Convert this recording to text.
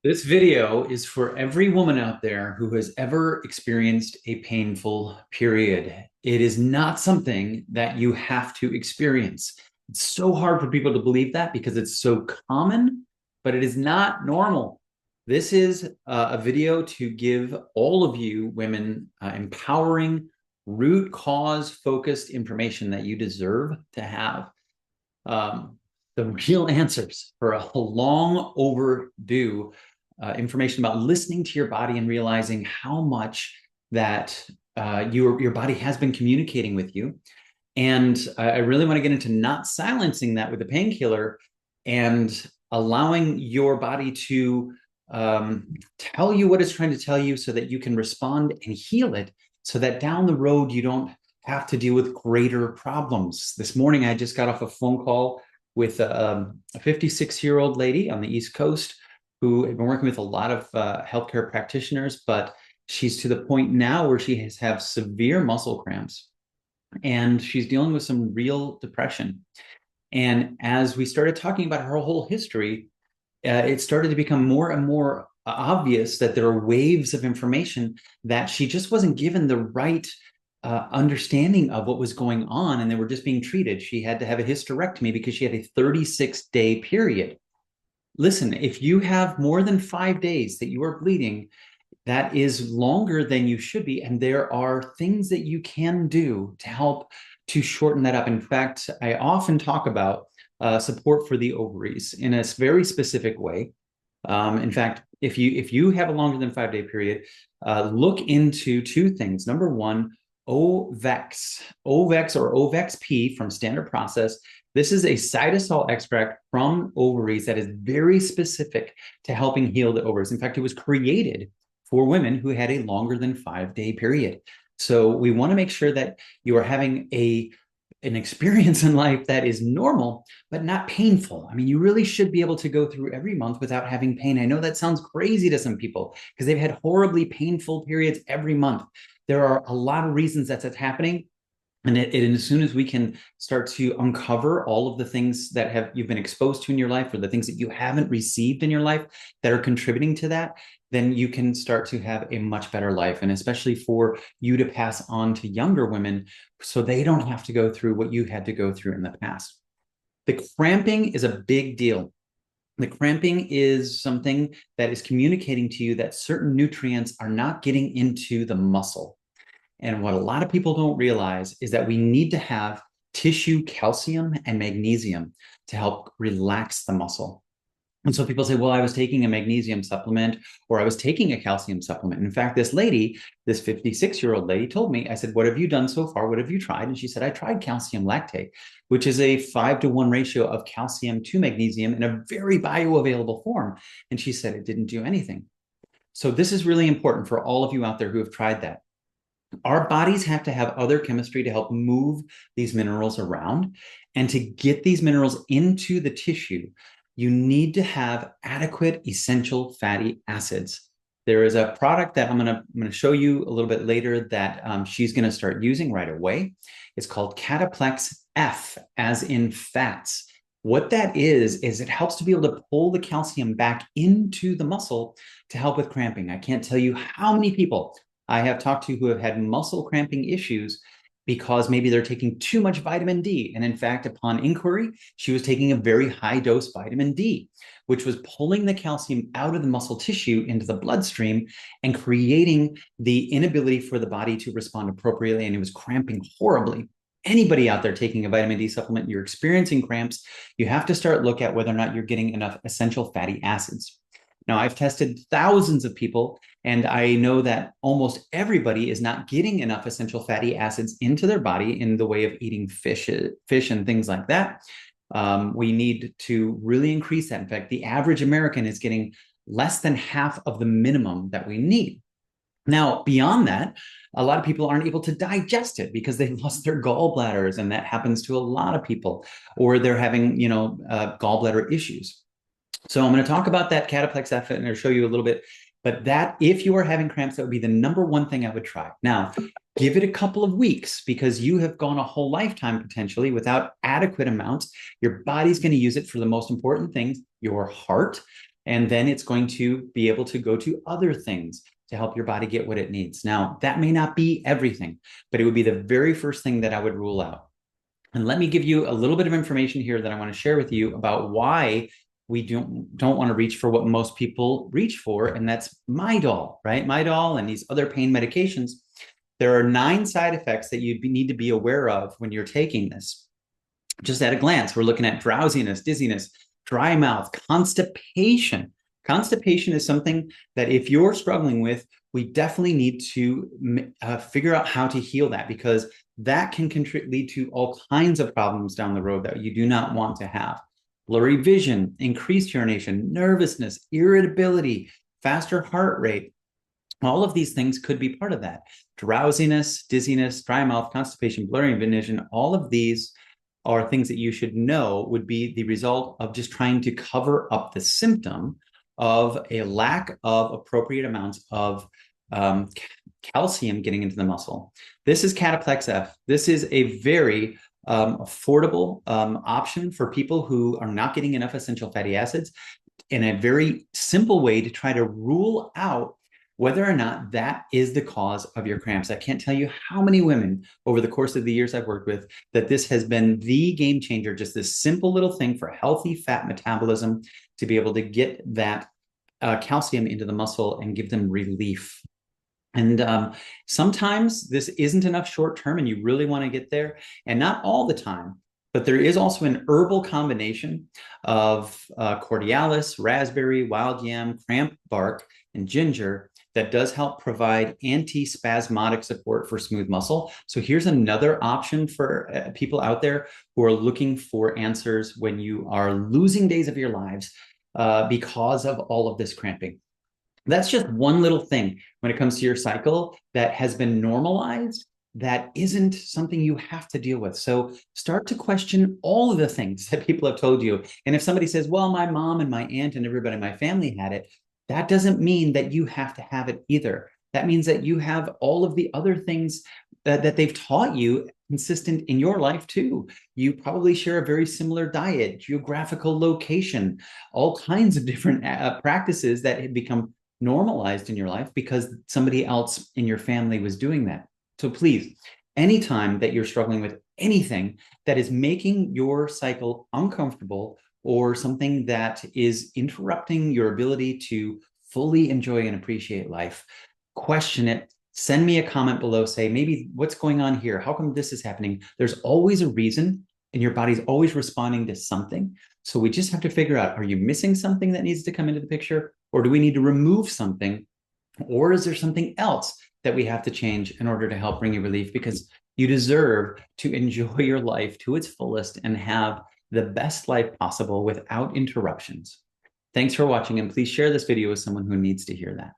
This video is for every woman out there who has ever experienced a painful period. It is not something that you have to experience. It's so hard for people to believe that because it's so common, but it is not normal. This is a video to give all of you women empowering, root cause focused information that you deserve to have. Um, the real answers for a long overdue information about listening to your body and realizing how much that your body has been communicating with you. And I really want to get into not silencing that with a painkiller and allowing your body to tell you what it's trying to tell you so that you can respond and heal it so that down the road you don't have to deal with greater problems. This morning, I just got off a phone call with a 56-year-old lady on the East Coast who had been working with a lot of healthcare practitioners, but she's to the point now where she has severe muscle cramps and she's dealing with some real depression. And as we started talking about her whole history, it started to become more and more obvious that there are waves of information that she just wasn't given the right understanding of what was going on, and they were just being treated. She had to have a hysterectomy because she had a 36-day period. Listen, if you have more than 5 days that you are bleeding, that is longer than you should be. And there are things that you can do to help to shorten that up. In fact, I often talk about support for the ovaries in a very specific way. In fact, if you have a longer than 5 day period, look into two things. Number one, Ovex, Ovex or Ovex P from Standard Process. This is a cytosol extract from ovaries that is very specific to helping heal the ovaries. In fact, it was created for women who had a longer than 5 day period. So we want to make sure that you are having an experience in life that is normal, but not painful. I mean, you really should be able to go through every month without having pain. I know that sounds crazy to some people because they've had horribly painful periods every month. There are a lot of reasons that's happening. And as soon as we can start to uncover all of the things that you've been exposed to in your life or the things that you haven't received in your life that are contributing to that, then you can start to have a much better life. And especially for you to pass on to younger women so they don't have to go through what you had to go through in the past. The cramping is a big deal. The cramping is something that is communicating to you that certain nutrients are not getting into the muscle. And what a lot of people don't realize is that we need to have tissue calcium and magnesium to help relax the muscle. And so people say, well, I was taking a magnesium supplement or I was taking a calcium supplement. In fact, this lady, this 56-year-old lady told me, I said, what have you done so far? What have you tried? And she said, I tried calcium lactate, which is a 5-to-1 ratio of calcium to magnesium in a very bioavailable form. And she said it didn't do anything. So this is really important for all of you out there who have tried that. Our bodies have to have other chemistry to help move these minerals around. And to get these minerals into the tissue, you need to have adequate essential fatty acids. There is a product that I'm going to show you a little bit later that she's going to start using right away. It's called Cataplex F, as in fats. What that is it helps to be able to pull the calcium back into the muscle to help with cramping. I can't tell you how many people I have talked to who have had muscle cramping issues because maybe they're taking too much vitamin D. And in fact, upon inquiry, she was taking a very high dose vitamin D, which was pulling the calcium out of the muscle tissue into the bloodstream and creating the inability for the body to respond appropriately. And it was cramping horribly. Anybody out there taking a vitamin D supplement, you're experiencing cramps, you have to start look at whether or not you're getting enough essential fatty acids. Now, I've tested thousands of people, and I know that almost everybody is not getting enough essential fatty acids into their body in the way of eating fish and things like that. We need to really increase that. In fact, the average American is getting less than half of the minimum that we need. Now, beyond that, a lot of people aren't able to digest it because they've lost their gallbladders, and that happens to a lot of people, or they're having, gallbladder issues. So I'm going to talk about that Cataplex F and I'll show you a little bit. But that, if you are having cramps, that would be the number one thing I would try. Now, give it a couple of weeks because you have gone a whole lifetime potentially without adequate amounts. Your body's going to use it for the most important things, your heart, And then it's going to be able to go to other things to help your body get what it needs. Now, that may not be everything, but it would be the very first thing that I would rule out. And let me give you a little bit of information here that I want to share with you about why we don't want to reach for what most people reach for, and that's Midol, right? Midol and these other pain medications. There are 9 side effects that you need to be aware of when you're taking this. Just at a glance, we're looking at drowsiness, dizziness, dry mouth, constipation. Constipation is something that if you're struggling with, we definitely need to figure out how to heal that, because that can lead to all kinds of problems down the road that you do not want to have. Blurry vision, increased urination, nervousness, irritability, faster heart rate. All of these things could be part of that. Drowsiness, dizziness, dry mouth, constipation, blurry vision, all of these are things that you should know would be the result of just trying to cover up the symptom of a lack of appropriate amounts of calcium getting into the muscle. This is Cataplex F. This is a very affordable option for people who are not getting enough essential fatty acids, in a very simple way to try to rule out whether or not that is the cause of your cramps. I can't tell you how many women over the course of the years I've worked with that this has been the game changer, just this simple little thing for healthy fat metabolism to be able to get that calcium into the muscle and give them relief. And sometimes this isn't enough short term and you really want to get there, and not all the time. But there is also an herbal combination of cordialis, raspberry, wild yam, cramp bark, and ginger that does help provide anti-spasmodic support for smooth muscle. So here's another option for people out there who are looking for answers when you are losing days of your lives because of all of this cramping. That's just one little thing when it comes to your cycle that has been normalized, that isn't something you have to deal with. So start to question all of the things that people have told you. And if somebody says, well, my mom and my aunt and everybody in my family had it, that doesn't mean that you have to have it either. That means that you have all of the other things that they've taught you consistent in your life too. You probably share a very similar diet, geographical location, all kinds of different practices that have become normalized in your life because somebody else in your family was doing that. So please, anytime that you're struggling with anything that is making your cycle uncomfortable or something that is interrupting your ability to fully enjoy and appreciate life, question it. Send me a comment below. Say, maybe what's going on here? How come this is happening? There's always a reason, and your body's always responding to something. So we just have to figure out, are you missing something that needs to come into the picture? Or do we need to remove something? Or is there something else that we have to change in order to help bring you relief? Because you deserve to enjoy your life to its fullest and have the best life possible without interruptions. Thanks for watching, and please share this video with someone who needs to hear that.